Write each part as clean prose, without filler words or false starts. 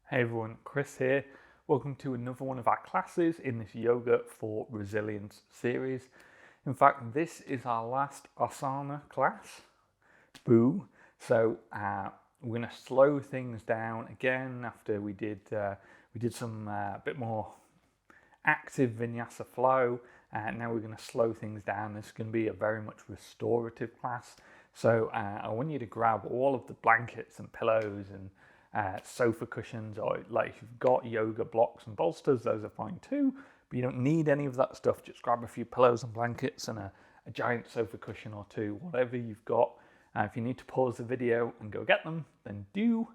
Hey everyone, Chris here. Welcome to another one of our classes in this Yoga for Resilience series. In fact, this is our last asana class. Boo. So we're going to slow things down again after we did some bit more active vinyasa flow. Now we're going to slow things down. This is going to be a very much restorative class. So I want you to grab all of the blankets and pillows and sofa cushions, or like if you've got yoga blocks and bolsters, those are fine too, but you don't need any of that stuff. Just grab a few pillows and blankets and a giant sofa cushion or two, whatever you've got. If you need to pause the video and go get them, then do,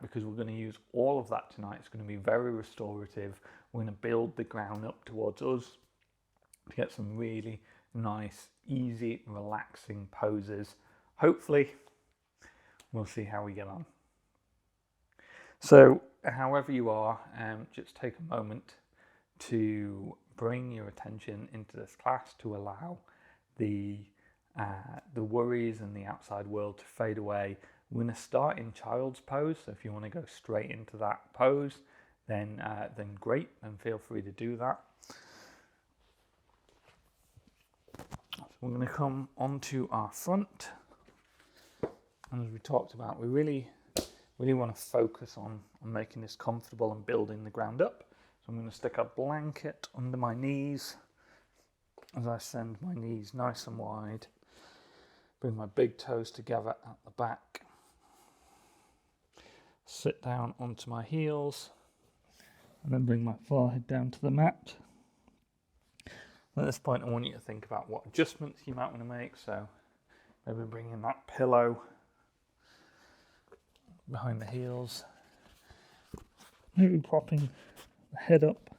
because we're going to use all of that tonight. It's going to be very restorative. We're going to build the ground up towards us to get some really nice, easy, relaxing poses. Hopefully, we'll see how we get on. So, however you are, just take a moment to bring your attention into this class to allow the worries and the outside world to fade away. We're going to start in child's pose, so if you want to go straight into that pose, then great, then feel free to do that. So we're going to come onto our front, and as we talked about, we really want to focus on making this comfortable and building the ground up. So I'm going to stick a blanket under my knees as I send my knees nice and wide. Bring my big toes together at the back. Sit down onto my heels and then bring my forehead down to the mat. At this point, I want you to think about what adjustments you might want to make. So maybe bringing that pillow behind the heels, maybe propping the head up,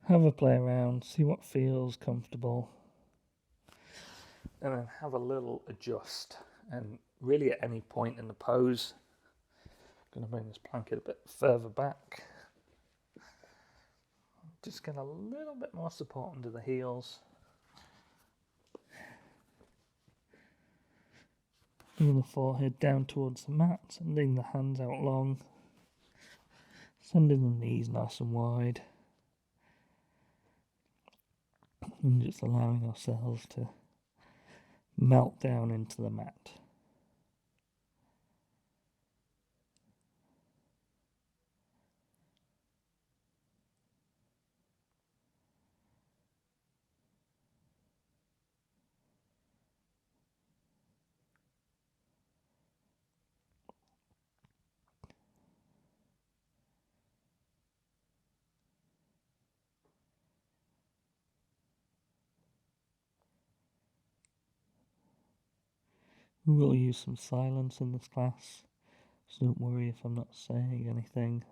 have a play around, see what feels comfortable, and then have a little adjust. And really at any point in the pose, I'm going to bring this blanket a bit further back, just get a little bit more support under the heels. Bring the forehead down towards the mat, sending the hands out long, sending the knees nice and wide, and just allowing ourselves to melt down into the mat. We will use some silence in this class, so don't worry if I'm not saying anything.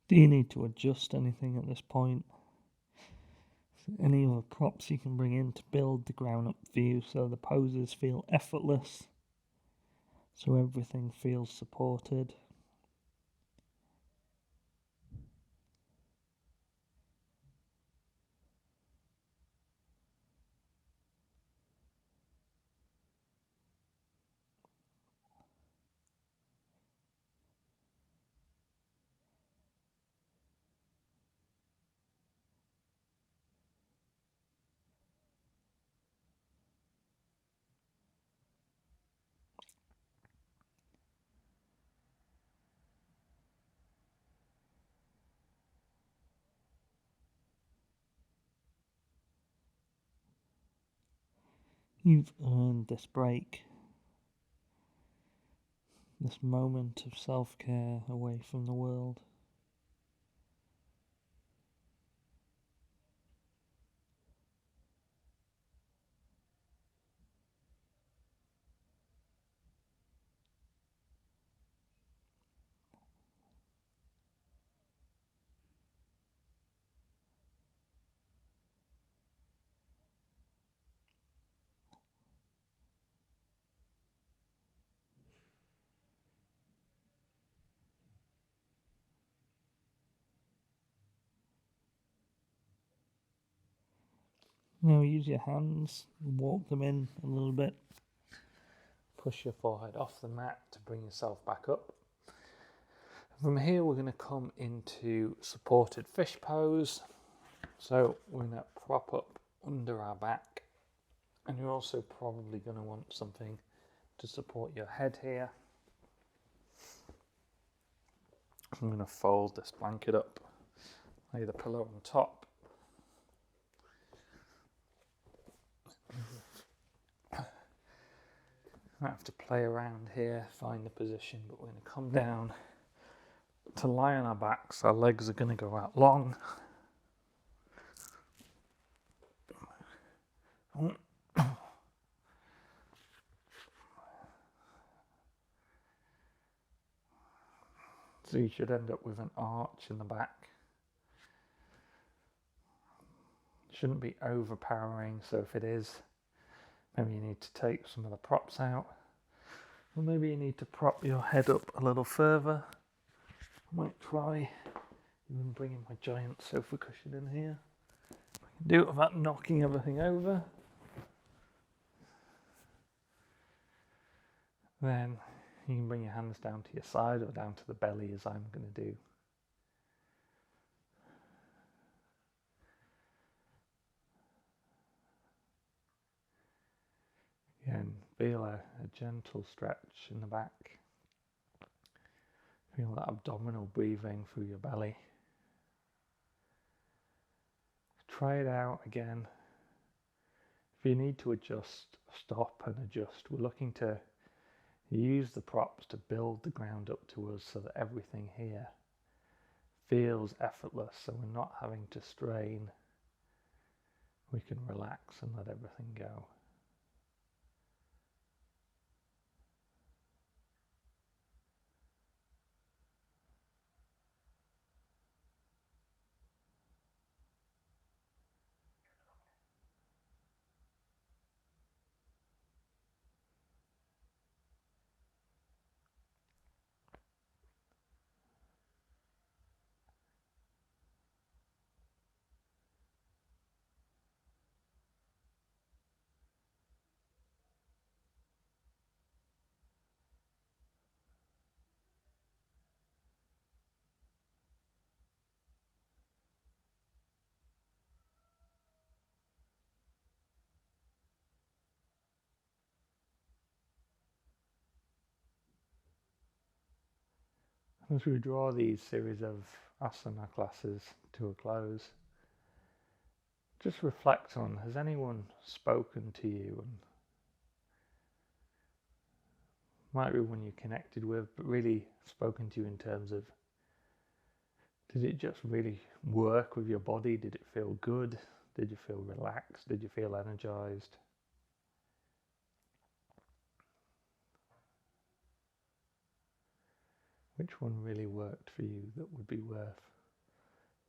Do you need to adjust anything at this point? Any other props you can bring in to build the ground up view so the poses feel effortless, so everything feels supported? You've earned this break, this moment of self-care away from the world. Now use your hands, walk them in a little bit. Push your forehead off the mat to bring yourself back up. From here we're going to come into supported fish pose. So we're going to prop up under our back, and you're also probably going to want something to support your head here. I'm going to fold this blanket up, lay the pillow on top. I have to play around here, find the position, but we're going to come down to lie on our backs. Our legs are going to go out long. So you should end up with an arch in the back. Shouldn't be overpowering, so if it is, maybe you need to take some of the props out, or maybe you need to prop your head up a little further. I might try even bringing my giant sofa cushion in here. I can do it without knocking everything over. Then you can bring your hands down to your side or down to the belly, as I'm going to do. Again, feel a gentle stretch in the back. Feel that abdominal breathing through your belly. Try it out again. If you need to adjust, stop and adjust. We're looking to use the props to build the ground up to us so that everything here feels effortless, so we're not having to strain. We can relax and let everything go. As we draw these series of asana classes to a close, just reflect on, has anyone spoken to you, and might be one you connected with, but really spoken to you in terms of, did it just really work with your body? Did it feel good? Did you feel relaxed? Did you feel energized? Which one really worked for you that would be worth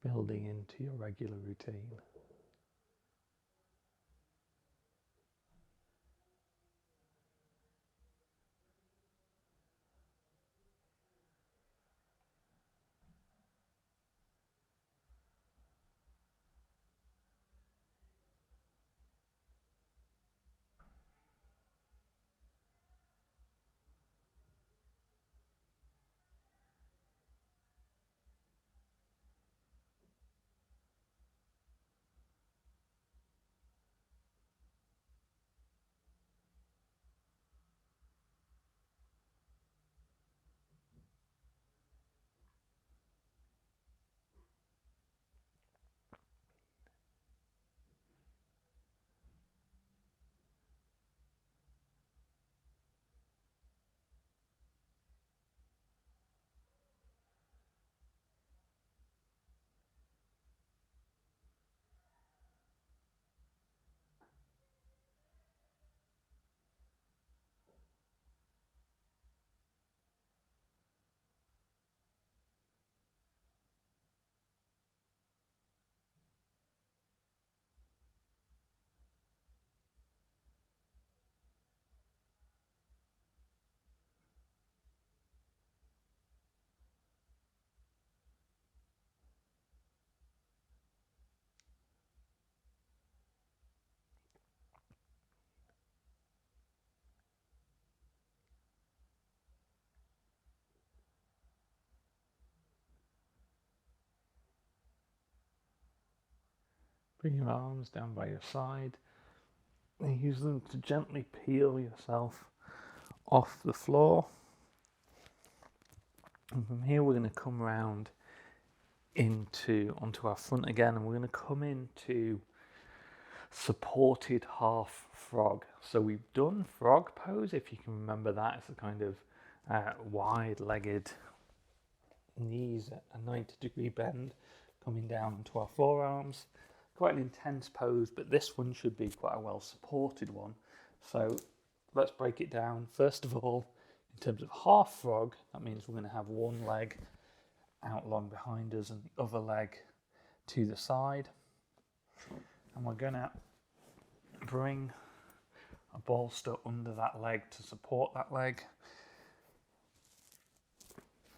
building into your regular routine? Bring your arms down by your side and use them to gently peel yourself off the floor. And from here we're going to come round onto our front again, and we're going to come into supported half frog. So we've done frog pose, if you can remember that. It's a kind of wide-legged knees at a 90-degree bend coming down onto our forearms. Quite an intense pose, but this one should be quite a well supported one. So let's break it down. First of all, in terms of half frog, that means we're going to have one leg out long behind us and the other leg to the side. And we're going to bring a bolster under that leg to support that leg.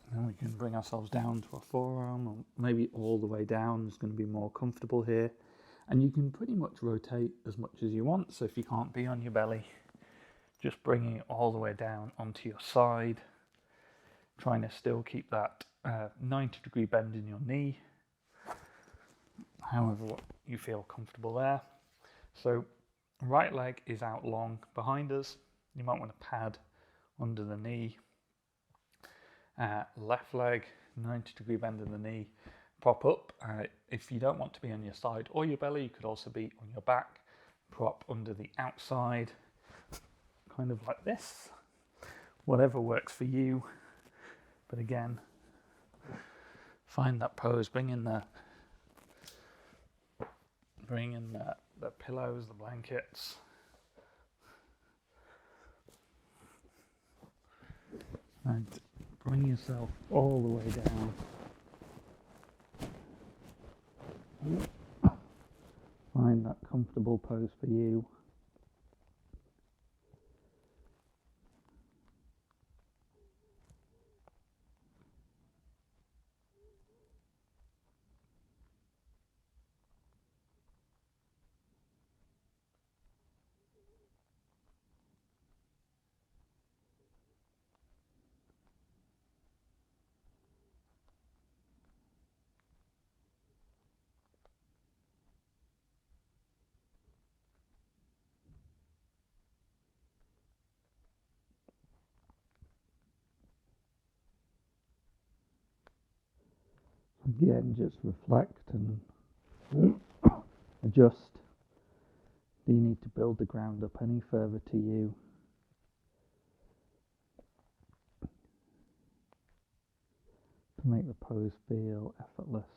And then we can bring ourselves down to our forearm, or maybe all the way down is going to be more comfortable here. And you can pretty much rotate as much as you want. So if you can't be on your belly, just bringing it all the way down onto your side, trying to still keep that 90-degree bend in your knee, however you feel comfortable there. So right leg is out long behind us. You might want to pad under the knee. Left leg, 90-degree bend in the knee, prop up. If you don't want to be on your side or your belly, you could also be on your back, prop under the outside, kind of like this. Whatever works for you. But again, find that pose, bring in the pillows, the blankets. And bring yourself all the way down. Find that comfortable pose for you. Again, just reflect and adjust. Do you need to build the ground up any further to you? To make the pose feel effortless.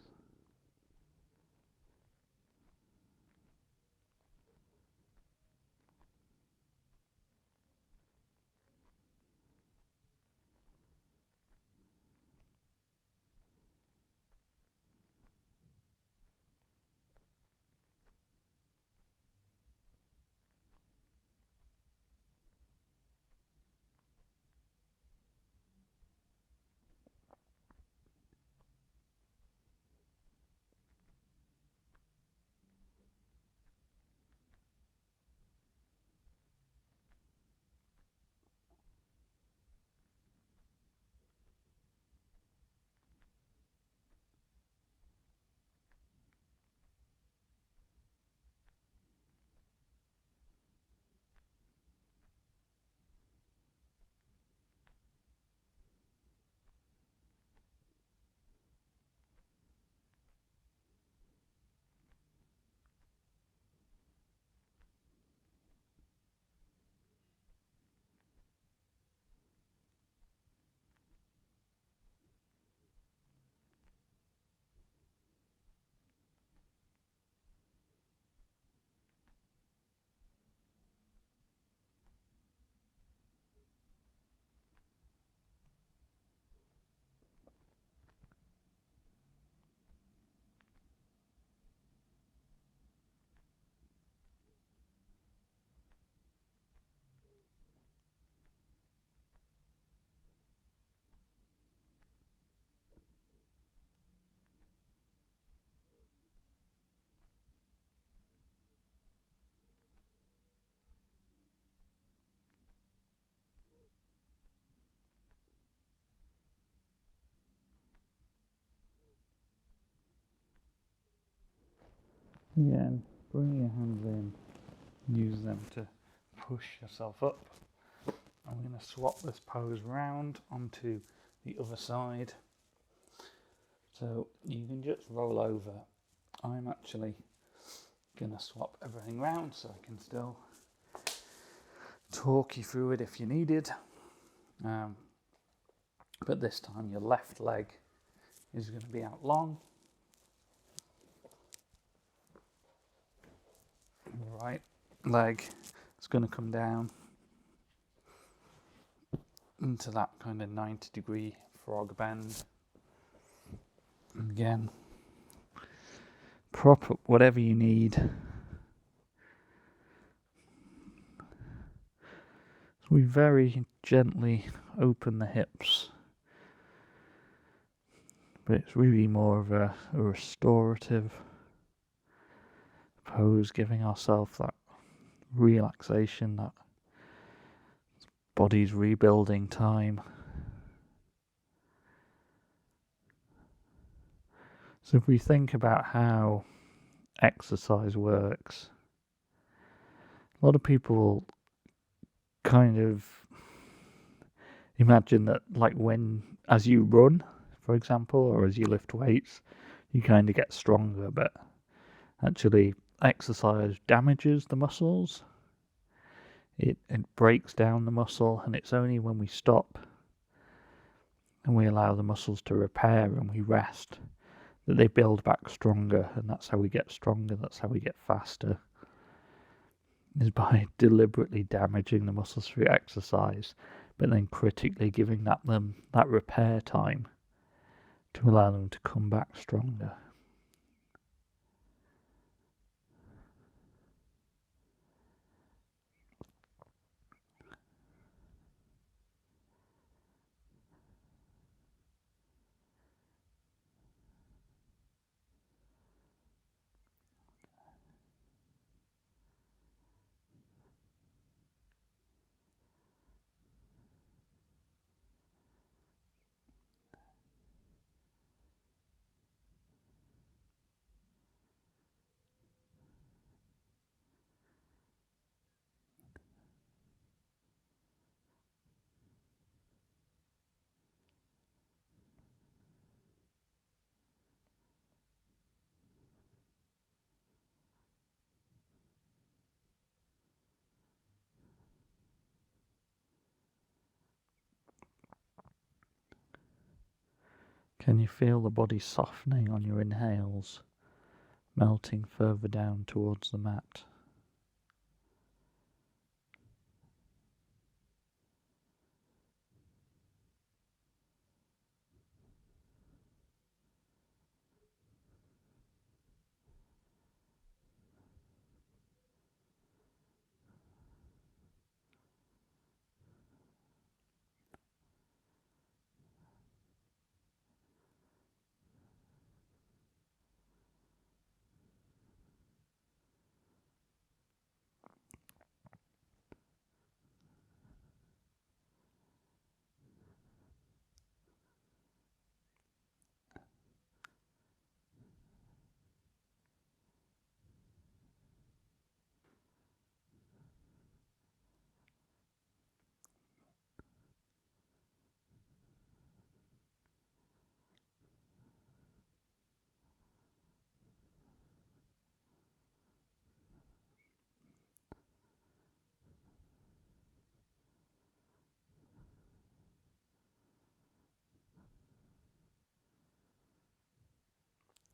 Again, bring your hands in, use them to push yourself up. I'm going to swap this pose round onto the other side. So you can just roll over. I'm actually going to swap everything round so I can still talk you through it if you needed. But this time your left leg is going to be out long. The right leg is going to come down into that kind of 90-degree frog bend. And again, prop up whatever you need. So we very gently open the hips, but it's really more of a restorative pose, giving ourselves that relaxation, that body's rebuilding time. So if we think about how exercise works, a lot of people kind of imagine that, like, as you run, for example, or as you lift weights, you kind of get stronger, but actually exercise damages the muscles. It breaks down the muscle, and it's only when we stop and we allow the muscles to repair and we rest that they build back stronger, and that's how we get stronger, that's how we get faster, is by deliberately damaging the muscles through exercise, but then critically giving them that repair time to allow them to come back stronger. Can you feel the body softening on your inhales, melting further down towards the mat?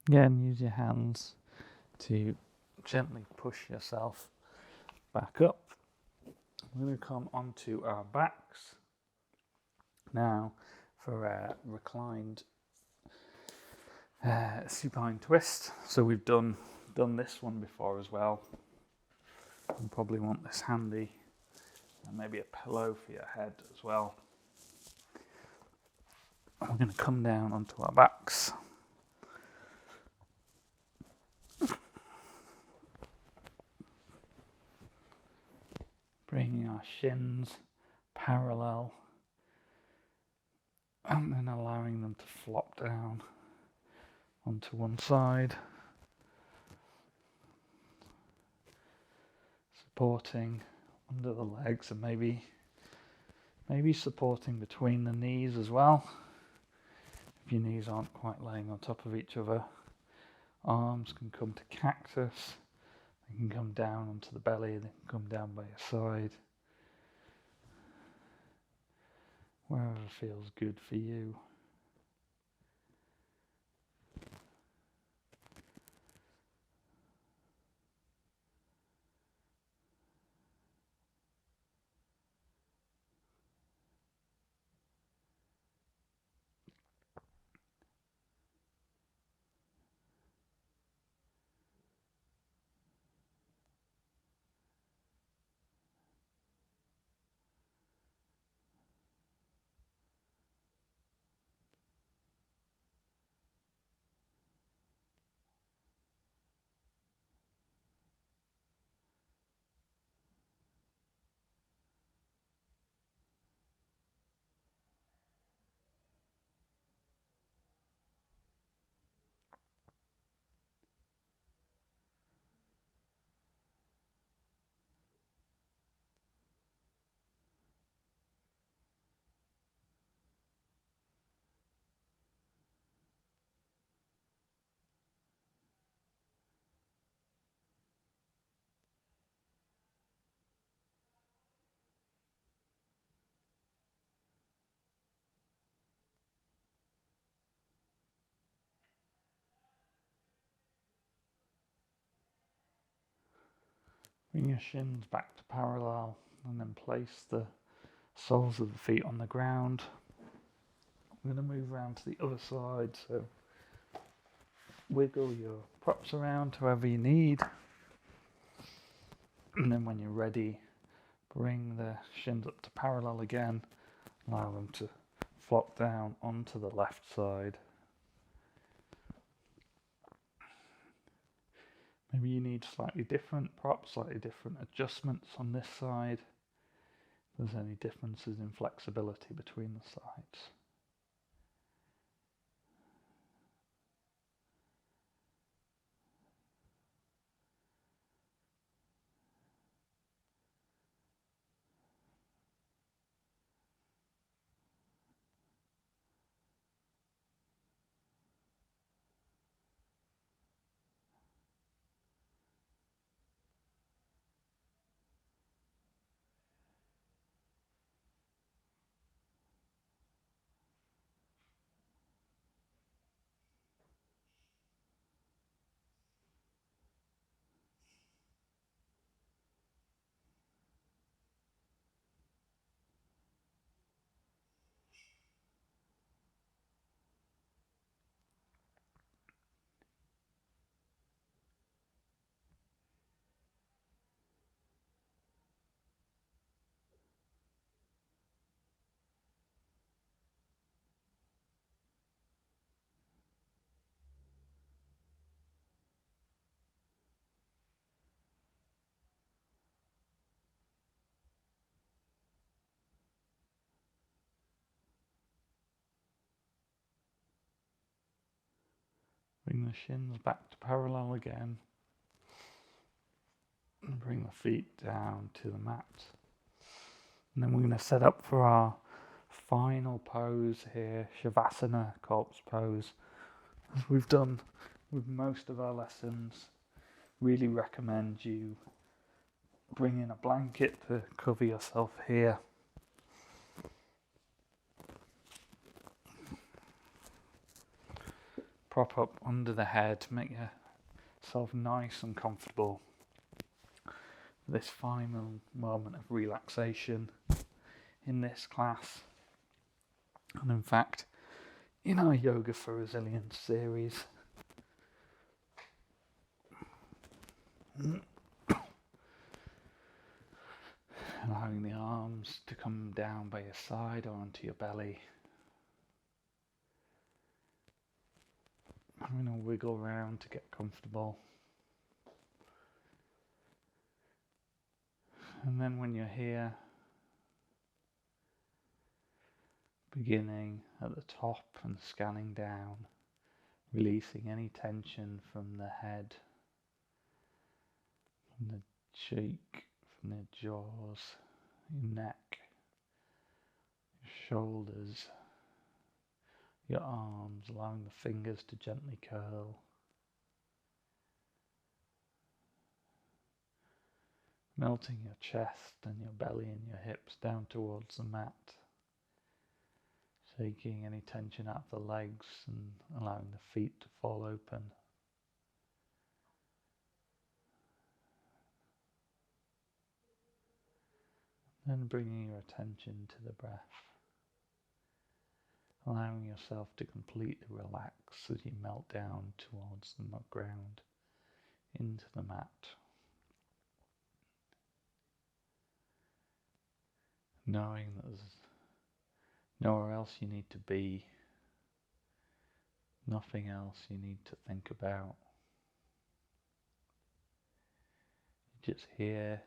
Again, use your hands to gently push yourself back up. We're going to come onto our backs now for a reclined supine twist. So we've done this one before as well. You probably want this handy, and maybe a pillow for your head as well. We're going to come down onto our backs. Bringing our shins parallel and then allowing them to flop down onto one side. supporting under the legs, and maybe supporting between the knees as well. If your knees aren't quite laying on top of each other, arms can come to cactus. They can come down onto the belly. They can come down by your side. Wherever feels good for you. Bring your shins back to parallel, and then place the soles of the feet on the ground. I'm going to move around to the other side, so wiggle your props around however you need. And then when you're ready, bring the shins up to parallel again. Allow them to flop down onto the left side. Maybe you need slightly different props, slightly different adjustments on this side. If there's any differences in flexibility between the sides. Bring the shins back to parallel again. And bring the feet down to the mat. And then we're going to set up for our final pose here, Shavasana corpse pose. As we've done with most of our lessons, really recommend you bring in a blanket to cover yourself here. Prop up under the head, make yourself nice and comfortable. This final moment of relaxation in this class, and in fact in our Yoga for Resilience series. Allowing the arms to come down by your side or onto your belly. I'm going to wiggle around to get comfortable. And then when you're here, beginning at the top and scanning down, releasing any tension from the head, from the cheek, Open your jaws, your neck, your shoulders, your arms, allowing the fingers to gently curl. Melting your chest and your belly and your hips down towards the mat. Shaking any tension out of the legs and allowing the feet to fall open. Then bringing your attention to the breath. Allowing yourself to completely relax as you melt down towards the ground, into the mat. Knowing that there's nowhere else you need to be, nothing else you need to think about. You're just here,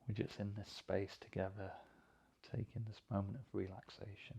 we're just in this space together, taking this moment of relaxation.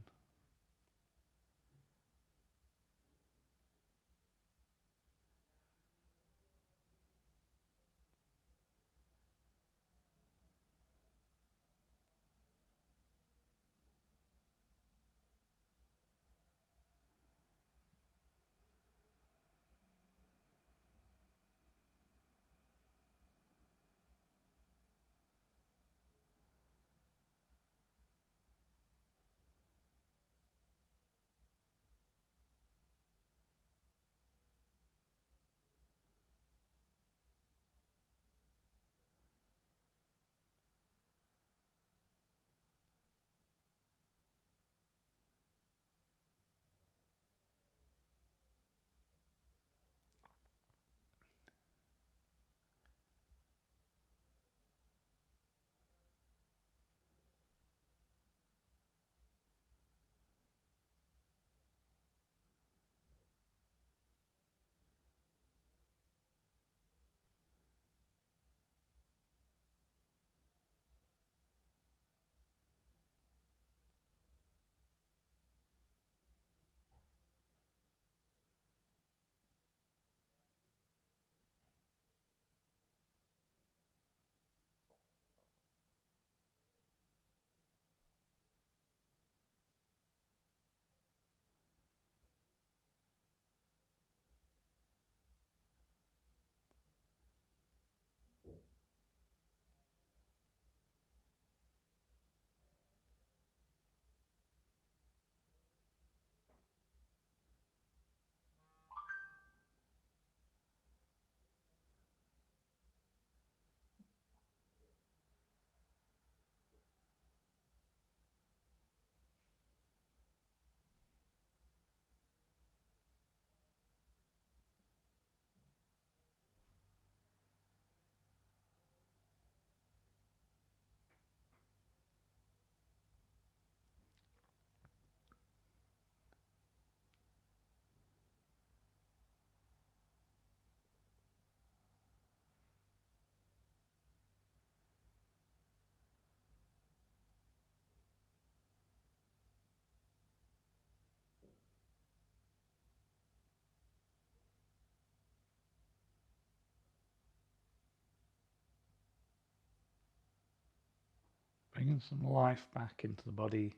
Bringing some life back into the body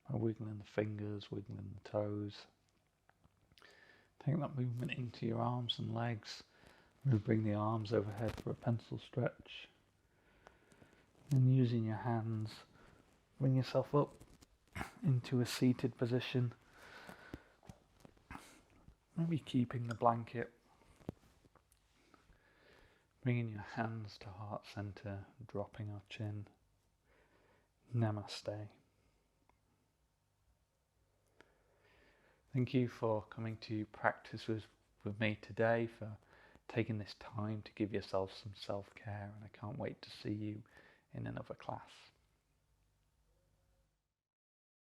by wiggling the fingers, wiggling the toes. Take that movement into your arms and legs. Bring the arms overhead for a pencil stretch. And using your hands, bring yourself up into a seated position. Maybe keeping the blanket. Bringing your hands to heart center, dropping our chin. Namaste. Thank you for coming to practice with me today, for taking this time to give yourself some self-care, and I can't wait to see you in another class.